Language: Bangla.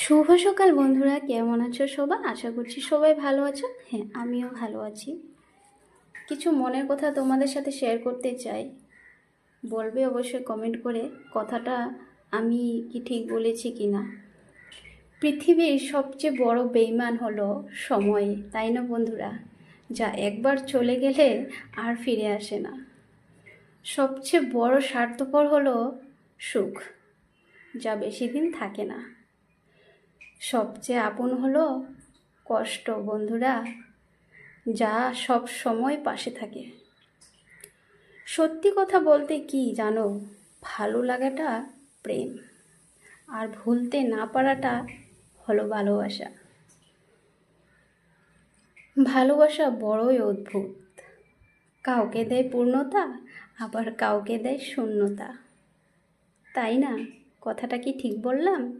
শুভ সকাল বন্ধুরা, কেমন আছো সবাই? আশা করছি সবাই ভালো আছো। হ্যাঁ, আমিও ভালো আছি। কিছু মনের কথা তোমাদের সাথে শেয়ার করতে চাই। বলবে অবশ্যই কমেন্ট করে কথাটা আমি কি ঠিক বলেছি কি না। পৃথিবীর সবচেয়ে বড় বেইমান হলো সময়, তাই না বন্ধুরা? যা একবার চলে গেলে আর ফিরে আসে না। সবচেয়ে বড় স্বার্থপর হলো সুখ, যা বেশি দিন থাকে না। সবচেয়ে আপন হলো কষ্ট বন্ধুরা, যা সব সময় পাশে থাকে। সত্যি কথা বলতে কি জানো, ভালো লাগাটা প্রেম, আর ভুলতে না পারাটা হলো ভালোবাসা। ভালোবাসা বড়ই অদ্ভুত, কাউকে দেয় পূর্ণতা, আবার কাউকে দেয় শূন্যতা। তাই না? কথাটা কি ঠিক বললাম?